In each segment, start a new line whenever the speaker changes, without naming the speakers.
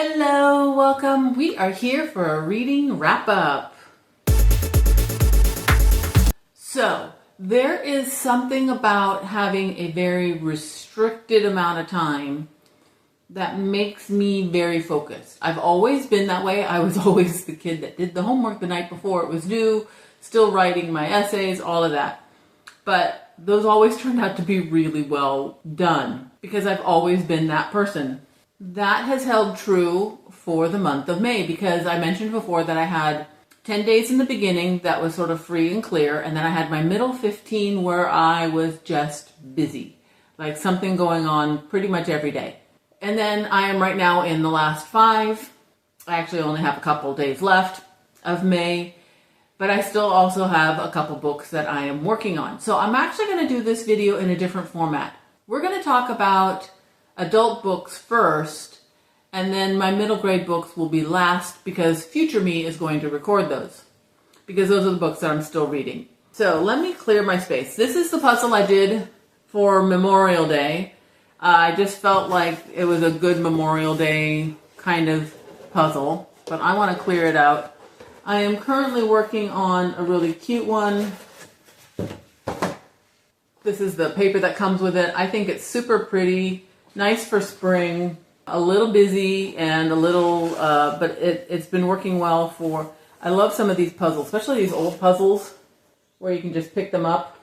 Hello, welcome. We are here for a reading wrap-up. So, there is something about having a very restricted amount of time that makes me very focused. I've always been that way. I was always the kid that did the homework the night before it was due, still writing my essays, all of that. But those always turned out to be really well done because I've always been that person. That has held true for the month of May because I mentioned before that I had 10 days in the beginning that was sort of free and clear, and then I had my middle 15 where I was just busy, like something going on pretty much every day. And then I am right now in the last 5. I actually only have a couple days left of May, but I still also have a couple books that I am working on. So I'm actually going to do this video in a different format. We're going to talk about adult books first, and then my middle grade books will be last because future me is going to record those because those are the books that I'm still reading. So let me clear my space. This is the puzzle I did for Memorial Day. I just felt like it was a good Memorial Day kind of puzzle, but I want to clear it out. I am currently working on a really cute one. This is the paper that comes with it. I think it's super pretty. Nice for spring, a little busy and a little, but it's been working well for, I love some of these puzzles, especially these old puzzles where you can just pick them up.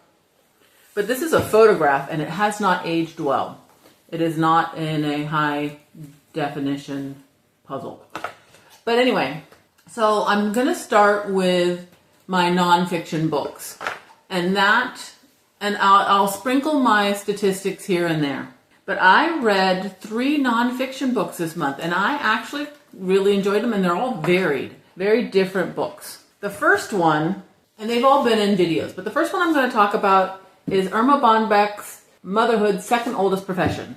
But this is a photograph and it has not aged well. It is not in a high definition puzzle. But anyway, so I'm going to start with my nonfiction books and I'll sprinkle my statistics here and there. But I read 3 nonfiction books this month, and I actually really enjoyed them, and they're all varied, very different books. The first one, and they've all been in videos, but the first one I'm going to talk about is Erma Bombeck's Motherhood's Second Oldest Profession.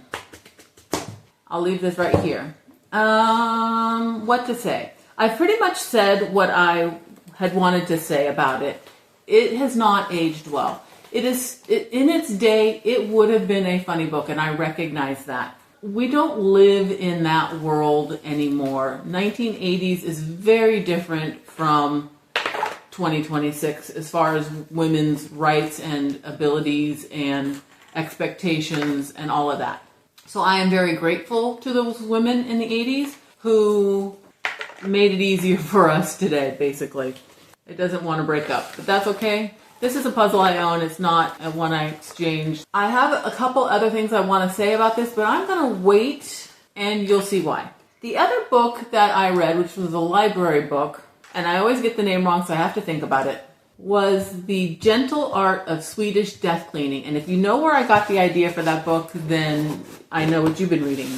I'll leave this right here. What to say? I pretty much said what I had wanted to say about it. It has not aged well. In its day, it would have been a funny book, and I recognize that. We don't live in that world anymore. 1980s is very different from 2026 as far as women's rights and abilities and expectations and all of that. So I am very grateful to those women in the 80s who made it easier for us today, basically. It doesn't want to break up, but that's okay. This is a puzzle I own. It's not one I exchanged. I have a couple other things I want to say about this, but I'm going to wait and you'll see why. The other book that I read, which was a library book, and I always get the name wrong so I have to think about it, was The Gentle Art of Swedish Death Cleaning. And if you know where I got the idea for that book, then I know what you've been reading.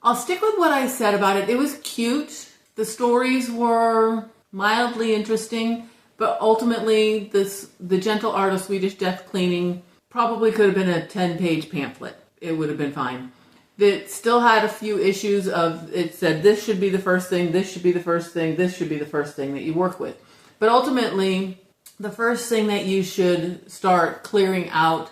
I'll stick with what I said about it. It was cute. The stories were mildly interesting. But ultimately, The Gentle Art of Swedish Death Cleaning probably could have been a 10-page pamphlet. It would have been fine. It still had a few issues of, it said this should be the first thing, this should be the first thing, this should be the first thing that you work with. But ultimately, the first thing that you should start clearing out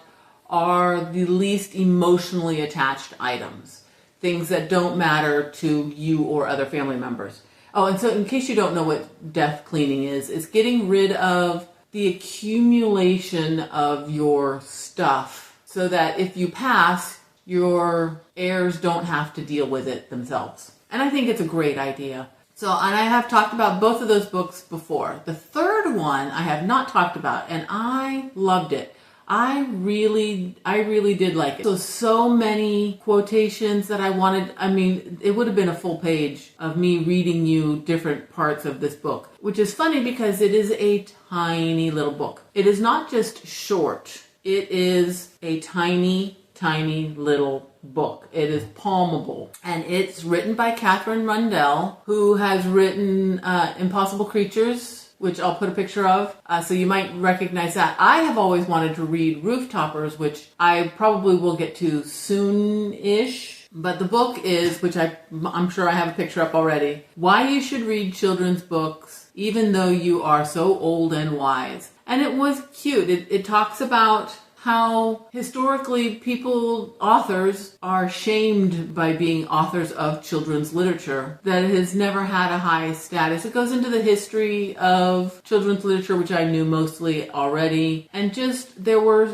are the least emotionally attached items. Things that don't matter to you or other family members. Oh, and so in case you don't know what death cleaning is, it's getting rid of the accumulation of your stuff so that if you pass, your heirs don't have to deal with it themselves. And I think it's a great idea. So, and I have talked about both of those books before. The third one I have not talked about, and I loved it. I really did like it. So many quotations that I wanted. I mean, it would have been a full page of me reading you different parts of this book, which is funny because it is a tiny little book. It is not just short. It is a tiny, tiny little book. It is palmable. And it's written by Katherine Rundell, who has written Impossible Creatures, which I'll put a picture of, so you might recognize that. I have always wanted to read Rooftoppers, which I probably will get to soon-ish. But the book is, which I'm sure I have a picture up already, Why You Should Read Children's Books, Even Though You Are So Old and Wise. And it was cute. It talks about how historically authors are shamed by being authors of children's literature that has never had a high status. It goes into the history of children's literature, which I knew mostly already, and just there were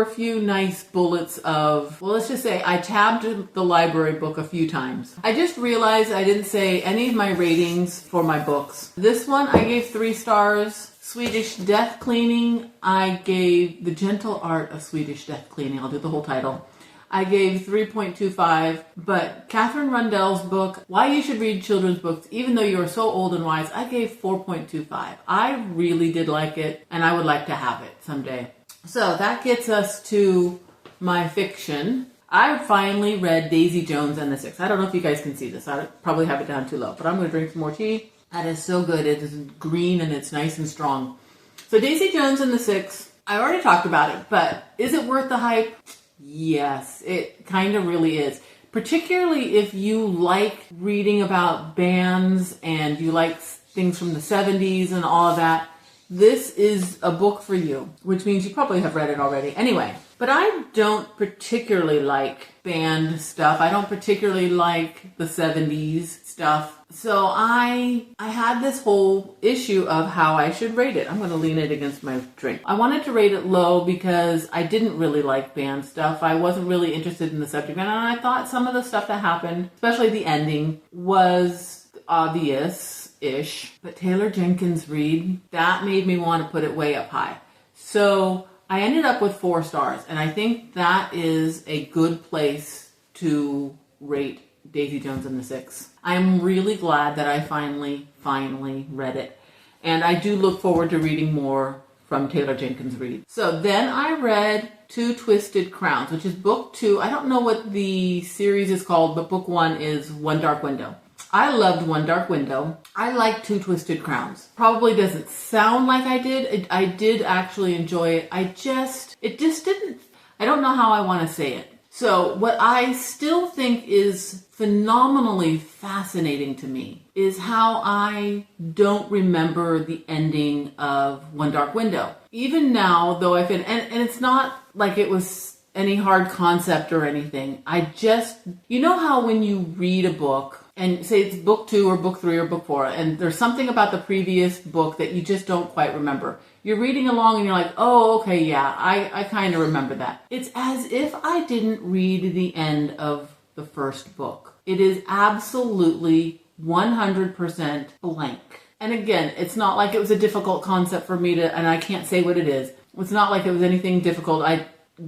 a few nice bullets of, well, let's just say I tabbed the library book a few times. I just realized I didn't say any of my ratings for my books. This one I gave 3 stars. Swedish Death Cleaning, I gave The Gentle Art of Swedish Death Cleaning. I'll do the whole title. I gave 3.25, but Catherine Rundell's book, Why You Should Read Children's Books, Even Though You Are So Old and Wise, I gave 4.25. I really did like it, and I would like to have it someday. So that gets us to my fiction. I finally read Daisy Jones and the Six. I don't know if you guys can see this. I probably have it down too low, but I'm going to drink some more tea. That is so good. It is green and it's nice and strong. So Daisy Jones and the Six, I already talked about it, but is it worth the hype? Yes, it kind of really is. Particularly if you like reading about bands and you like things from the 70s and all of that. This is a book for you, which means you probably have read it already. Anyway, but I don't particularly like band stuff. I don't particularly like the 70s stuff. So I had this whole issue of how I should rate it. I'm going to lean it against my drink. I wanted to rate it low because I didn't really like band stuff. I wasn't really interested in the subject matter, and I thought some of the stuff that happened, especially the ending, was obvious-ish. But Taylor Jenkins Reid, that made me want to put it way up high. So I ended up with 4 stars, and I think that is a good place to rate Daisy Jones and the Six. I'm really glad that I finally read it. And I do look forward to reading more from Taylor Jenkins Reid. So then I read Two Twisted Crowns, which is book 2. I don't know what the series is called, but book 1 is One Dark Window. I loved One Dark Window. I like Two Twisted Crowns. Probably doesn't sound like I did. I did actually enjoy it. It just didn't, I don't know how I want to say it. So what I still think is phenomenally fascinating to me is how I don't remember the ending of One Dark Window. Even now, though and it's not like it was any hard concept or anything. You know how when you read a book, and say it's book 2 or book 3 or book 4, and there's something about the previous book that you just don't quite remember. You're reading along and you're like, oh, okay, yeah, I kind of remember that. It's as if I didn't read the end of the first book. It is absolutely 100% blank. And again, it's not like it was a difficult concept for me and I can't say what it is. It's not like it was anything difficult. I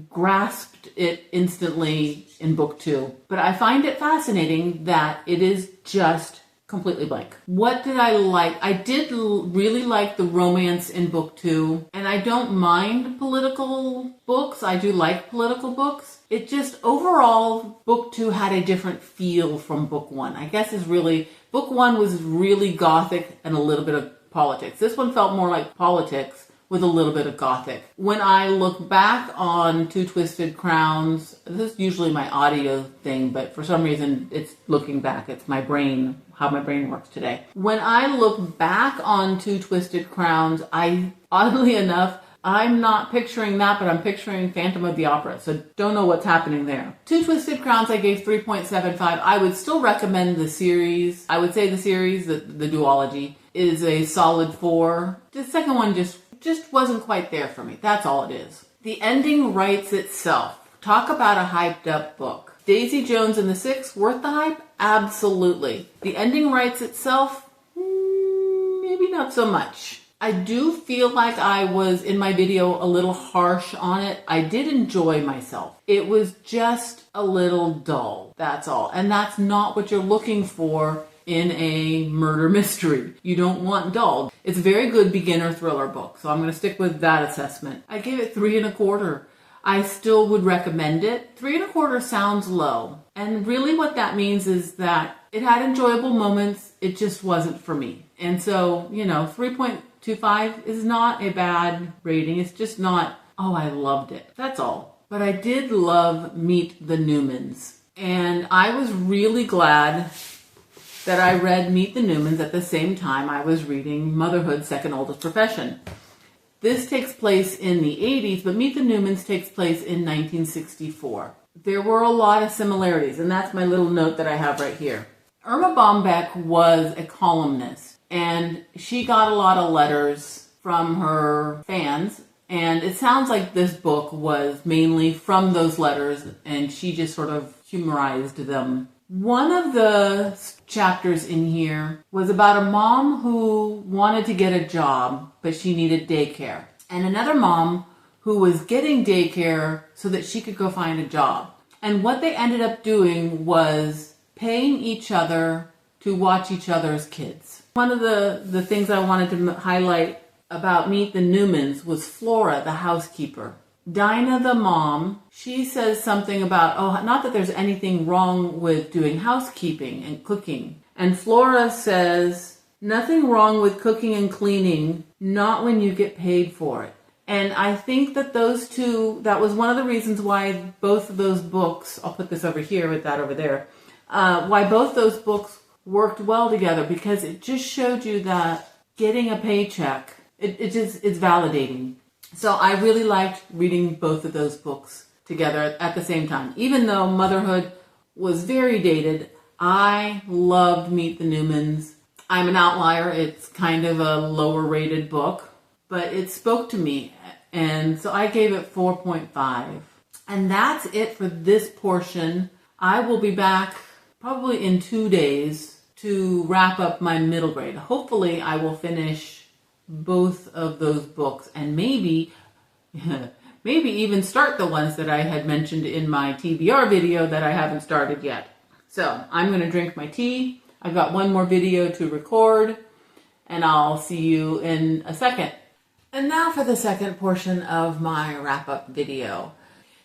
grasped it instantly in book 2. But I find it fascinating that it is just completely blank. What did I like? I did really like the romance in book 2, and I don't mind political books. I do like political books. It just, overall, book 2 had a different feel from book 1. I guess book 1 was really gothic and a little bit of politics. This one felt more like politics with a little bit of gothic. When I look back on Two Twisted Crowns, this is usually my audio thing, but for some reason it's looking back. It's my brain, how my brain works today. When I look back on Two Twisted Crowns, oddly enough, I'm not picturing that, but I'm picturing Phantom of the Opera, so don't know what's happening there. Two Twisted Crowns, I gave 3.75. I would still recommend the series. I would say the series, the duology, is a solid 4. The second one just wasn't quite there for me. That's all it is. The ending writes itself. Talk about a hyped up book. Daisy Jones and the Six, worth the hype? Absolutely. The ending writes itself? Maybe not so much. I do feel like I was, in my video, a little harsh on it. I did enjoy myself. It was just a little dull. That's all. And that's not what you're looking for in a murder mystery. You don't want dull. It's a very good beginner thriller book, so I'm going to stick with that assessment. I gave it 3 1/4. I still would recommend it. 3 1/4 sounds low, and really what that means is that it had enjoyable moments, it just wasn't for me. And so, 3.25 is not a bad rating. It's just not, oh, I loved it. That's all. But I did love Meet the Newmans, and I was really glad that I read Meet the Newmans at the same time I was reading Motherhood, Second Oldest Profession. This takes place in the 80s, but Meet the Newmans takes place in 1964. There were a lot of similarities, and that's my little note that I have right here. Irma Bombeck was a columnist, and she got a lot of letters from her fans, and it sounds like this book was mainly from those letters, and she just sort of humorized them. One of the chapters in here was about a mom who wanted to get a job, but she needed daycare, and another mom who was getting daycare so that she could go find a job. And what they ended up doing was paying each other to watch each other's kids. One of the things I wanted to highlight about Meet the Newmans was Flora, the housekeeper. Dinah, the mom, she says something about, not that there's anything wrong with doing housekeeping and cooking. And Flora says, nothing wrong with cooking and cleaning, not when you get paid for it. And I think that those two, that was one of the reasons why both of those books, I'll put this over here with that over there, why both those books worked well together, because it just showed you that getting a paycheck, it's validating. So I really liked reading both of those books together at the same time. Even though motherhood was very dated, I loved Meet the Newmans. I'm an outlier. It's kind of a lower rated book, but it spoke to me. And so I gave it 4.5. And that's it for this portion. I will be back probably in 2 days to wrap up my middle grade. Hopefully I will finish both of those books and maybe even start the ones that I had mentioned in my TBR video that I haven't started yet. So I'm going to drink my tea. I've got one more video to record, and I'll see you in a second. And now for the second portion of my wrap-up video.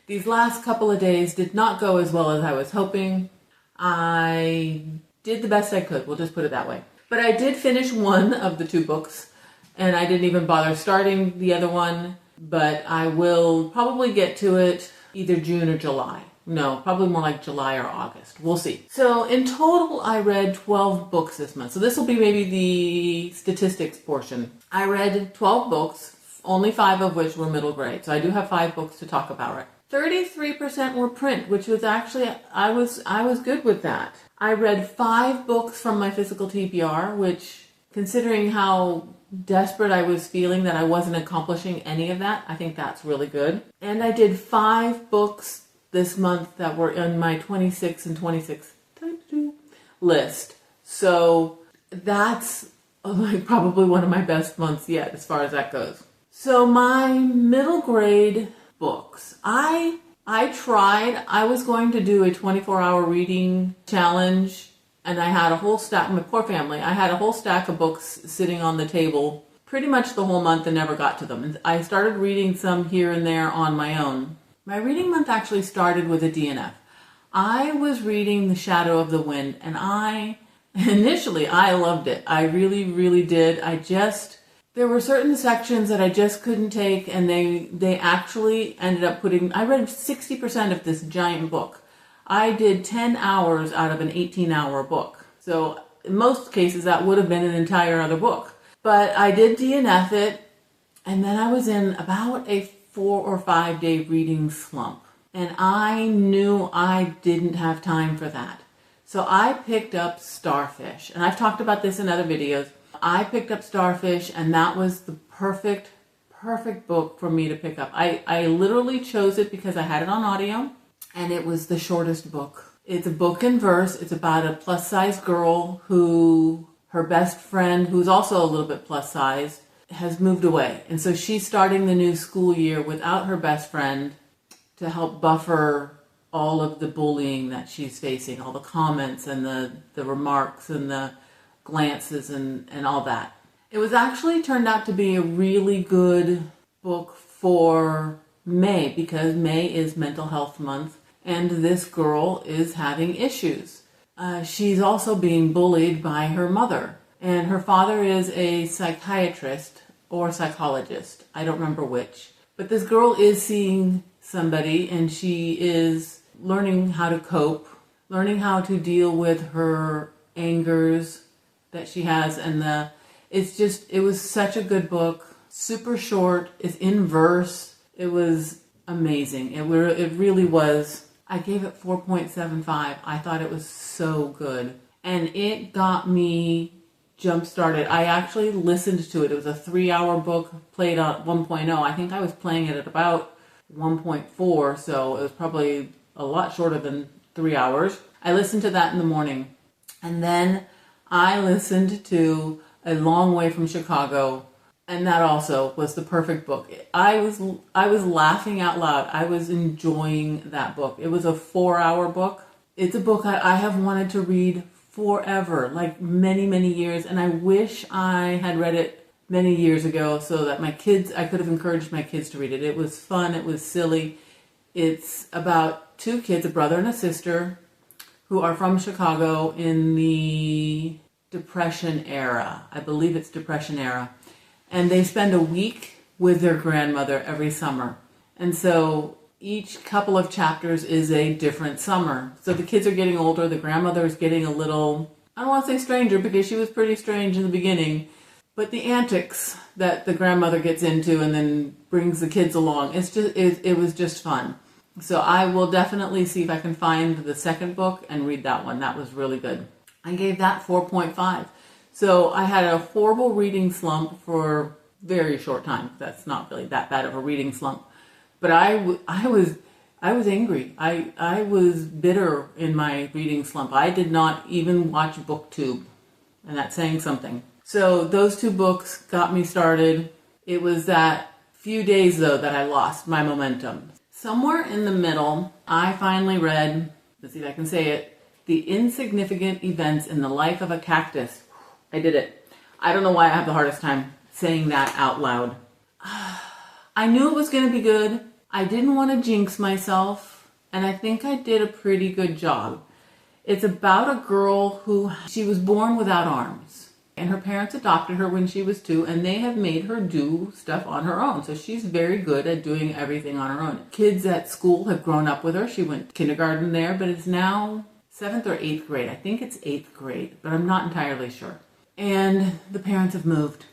These last couple of days did not go as well as I was hoping. I did the best I could, we'll just put it that way. But I did finish one of the 2 books, and I didn't even bother starting the other one, but I will probably get to it either June or July. No, probably more like July or August. We'll see. So in total, I read 12 books this month. So this will be maybe the statistics portion. I read 12 books, only 5 of which were middle grade. So I do have 5 books to talk about. Right? 33% were print, which was actually, I was good with that. I read 5 books from my physical TBR, which, considering how desperate I was feeling that I wasn't accomplishing any of that, I think that's really good. And I did 5 books this month that were in my 26 and 26 times 2 list. So that's probably one of my best months yet as far as that goes. So my middle grade books, I tried. I was going to do a 24-hour reading challenge, and I had a whole stack, my poor family, I had a whole stack of books sitting on the table pretty much the whole month and never got to them. And I started reading some here and there on my own. My reading month actually started with a DNF. I was reading The Shadow of the Wind, and initially I loved it. I really, really did. There were certain sections that I just couldn't take, and they actually ended up I read 60% of this giant book. I did 10 hours out of an 18-hour book. So in most cases, that would have been an entire other book. But I did DNF it, and then I was in about a 4 or 5 day reading slump. And I knew I didn't have time for that. So I picked up Starfish. And I've talked about this in other videos. I picked up Starfish, and that was the perfect book for me to pick up. I literally chose it because I had it on audio, and it was the shortest book. It's a book in verse. It's about a plus-size girl who, her best friend, who's also a little bit plus-size, has moved away. And so she's starting the new school year without her best friend to help buffer all of the bullying that she's facing, all the comments and the remarks and the glances and all that. It was actually turned out to be a really good book for May, because May is Mental Health Month, and this girl is having issues. She's also being bullied by her mother, and her father is a psychiatrist or psychologist. I don't remember which. But this girl is seeing somebody, and she is learning how to cope, learning how to deal with her angers that she has, and it was such a good book. super short, it's in verse. It was amazing. It really was. I gave it 4.75. I thought it was so good. And it got me jump started. I actually listened to it. It was a 3-hour book played at 1.0. I think I was playing it at about 1.4, so it was probably a lot shorter than 3 hours. I listened to that in the morning. And then I listened to A Long Way from Chicago, and that also was the perfect book. I was laughing out loud. I was enjoying that book. It was a 4-hour book. It's a book I have wanted to read forever, like many, many years, and I wish I had read it many years ago so that I could have encouraged my kids to read it. It was fun. It was silly. It's about 2 kids, a brother and a sister, who are from Chicago in the Depression era. I believe it's Depression era. And they spend a week with their grandmother every summer. And so each couple of chapters is a different summer. So the kids are getting older. The grandmother is getting a little, I don't want to say stranger because she was pretty strange in the beginning, but the antics that the grandmother gets into and then brings the kids along, it was just fun. So I will definitely see if I can find the second book and read that one. That was really good. I gave that 4.5. So I had a horrible reading slump for a very short time. That's not really that bad of a reading slump. But I was angry. I was bitter in my reading slump. I did not even watch BookTube. And that's saying something. So those 2 books got me started. It was that few days, though, that I lost my momentum. Somewhere in the middle, I finally read, let's see if I can say it, The Insignificant Events in the Life of a Cactus. I did it. I don't know why I have the hardest time saying that out loud. I knew it was going to be good. I didn't want to jinx myself, and I think I did a pretty good job. It's about a girl she was born without arms, and her parents adopted her when she was 2, and they have made her do stuff on her own. So she's very good at doing everything on her own. Kids at school have grown up with her. She went to kindergarten there, but it's now 7th or 8th grade. I think it's 8th grade, but I'm not entirely sure. And the parents have moved.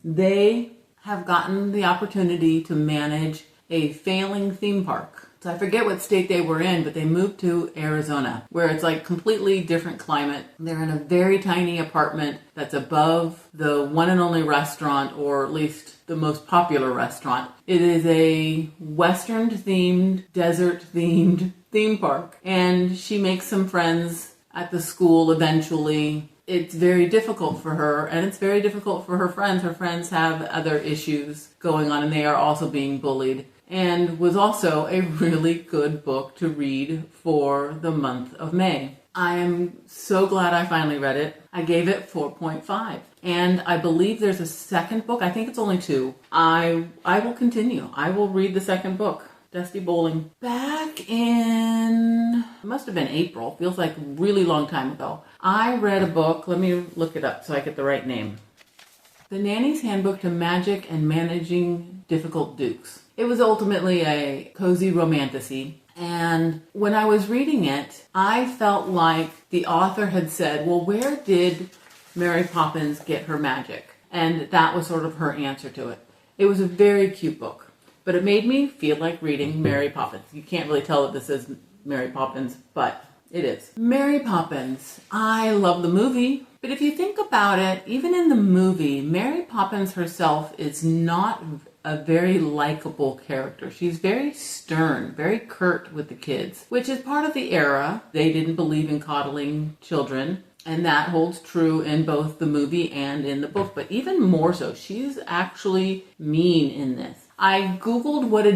They have gotten the opportunity to manage a failing theme park. So I forget what state they were in, but they moved to Arizona, where it's like completely different climate. They're in a very tiny apartment that's above the one and only restaurant, or at least the most popular restaurant. It is a Western-themed, desert-themed theme park. And she makes some friends at the school eventually. It's very difficult for her, and it's very difficult for her friends. Her friends have other issues going on, and they are also being bullied. And was also a really good book to read for the month of May. I am so glad I finally read it. I gave it 4.5. And I believe there's a second book. I think it's only 2. I will continue. I will read the second book. Dusty Bowling. Back in, it must have been April, feels like a really long time ago, I read a book, let me look it up so I get the right name. The Nanny's Handbook to Magic and Managing Difficult Dukes. It was ultimately a cozy romantasy, and when I was reading it, I felt like the author had said, well, where did Mary Poppins get her magic? And that was sort of her answer to it. It was a very cute book. But it made me feel like reading Mary Poppins. You can't really tell that this is Mary Poppins, but it is. Mary Poppins. I love the movie. But if you think about it, even in the movie, Mary Poppins herself is not a very likable character. She's very stern, very curt with the kids, which is part of the era. They didn't believe in coddling children. And that holds true in both the movie and in the book. But even more so, she's actually mean in this. I Googled what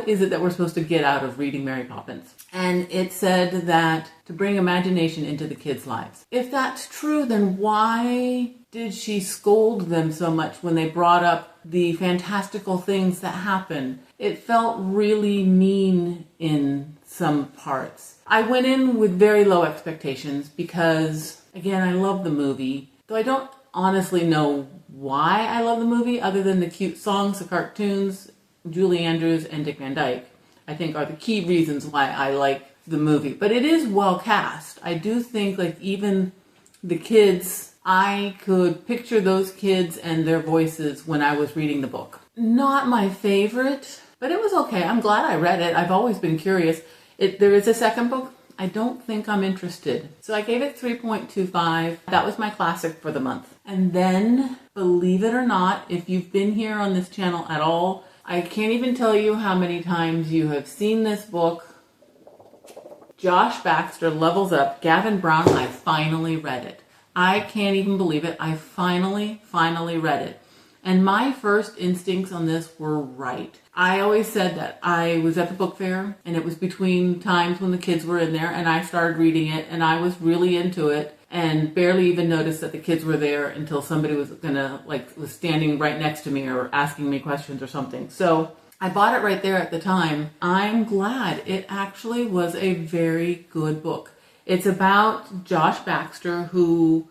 is it that we're supposed to get out of reading Mary Poppins. And it said that to bring imagination into the kids' lives. If that's true, then why did she scold them so much when they brought up the fantastical things that happened? It felt really mean in some parts. I went in with very low expectations because, again, I love the movie. Though I don't honestly know why I love the movie, other than the cute songs, the cartoons, Julie Andrews and Dick Van Dyke, I think are the key reasons why I like the movie. But it is well cast. I do think like even the kids, I could picture those kids and their voices when I was reading the book. Not my favorite, but it was okay. I'm glad I read it. I've always been curious. There is a second book. I don't think I'm interested. So I gave it 3.25. That was my classic for the month. And then, believe it or not, if you've been here on this channel at all, I can't even tell you how many times you have seen this book. Josh Baxter, Levels Up, Gavin Brown. I finally read it. I can't even believe it. I finally read it. And my first instincts on this were right. I always said that I was at the book fair and it was between times when the kids were in there and I started reading it and I was really into it and barely even noticed that the kids were there until somebody was was standing right next to me or asking me questions or something. So I bought it right there at the time. I'm glad. It actually was a very good book. It's about Josh Baxter who,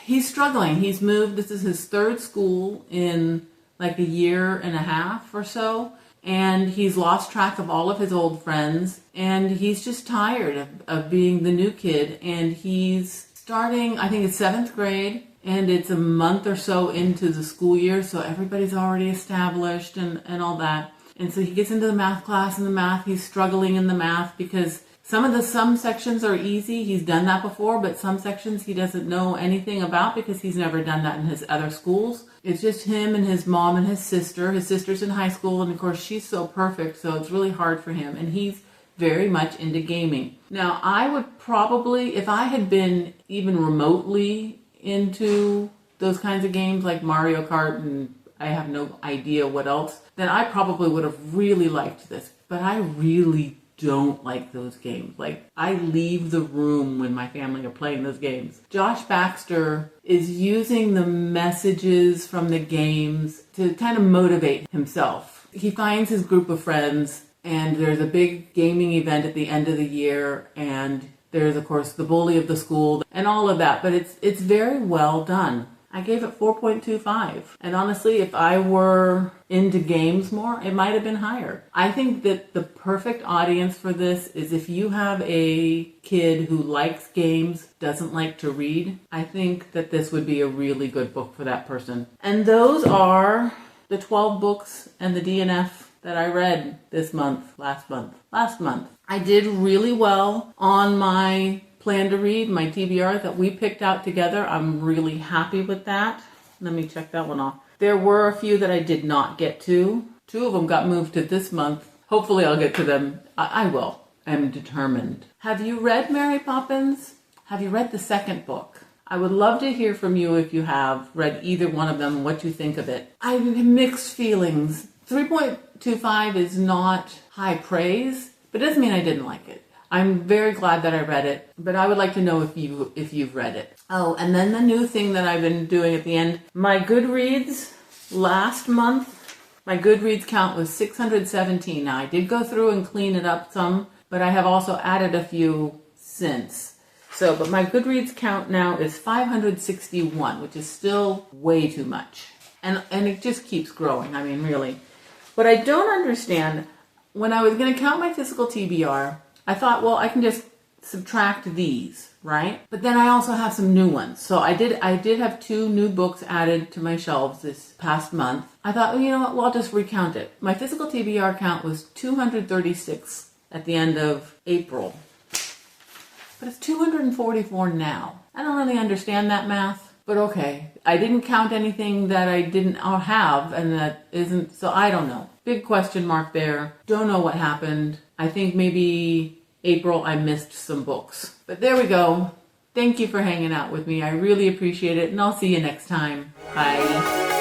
he's struggling. He's moved, this is his third school in like a year and a half or so. And he's lost track of all of his old friends. And he's just tired of being the new kid. And he's starting, I think it's 7th grade. And it's a month or so into the school year. So everybody's already established and all that. And so he gets into the math class and he's struggling in the math because some sections are easy. He's done that before, but some sections he doesn't know anything about because he's never done that in his other schools. It's just him and his mom and his sister. His sister's in high school, and of course she's so perfect, so it's really hard for him. And he's very much into gaming. Now, I would probably, if I had been even remotely into those kinds of games like Mario Kart and I have no idea what else, then I probably would have really liked this. But I really don't like those games. Like, I leave the room when my family are playing those games. Josh Baxter is using the messages from the games to kind of motivate himself. He finds his group of friends and there's a big gaming event at the end of the year and there's of course the bully of the school and all of that, but it's very well done. I gave it 4.25. And honestly, if I were into games more, it might have been higher. I think that the perfect audience for this is if you have a kid who likes games, doesn't like to read. I think that this would be a really good book for that person. And those are the 12 books and the DNF that I read last month. I did really well on my plan to read, my TBR that we picked out together. I'm really happy with that. Let me check that one off. There were a few that I did not get to. 2 of them got moved to this month. Hopefully I'll get to them. I will. I'm determined. Have you read Mary Poppins? Have you read the second book? I would love to hear from you if you have read either one of them and what you think of it. I have mixed feelings. 3.25 is not high praise, but it doesn't mean I didn't like it. I'm very glad that I read it, but I would like to know if you've read it. Oh, and then the new thing that I've been doing at the end, my Goodreads last month, my Goodreads count was 617. Now, I did go through and clean it up some, but I have also added a few since. So, but my Goodreads count now is 561, which is still way too much. And it just keeps growing, I mean, really. What I don't understand, when I was going to count my physical TBR, I thought, well, I can just subtract these, right? But then I also have some new ones. So I did have 2 new books added to my shelves this past month. I thought, well, you know what? Well, I'll just recount it. My physical TBR count was 236 at the end of April. But it's 244 now. I don't really understand that math, but okay. I didn't count anything that I didn't have and that isn't, so I don't know. Big question mark there. Don't know what happened. I think maybe April I missed some books. But there we go. Thank you for hanging out with me. I really appreciate it, and I'll see you next time. Bye.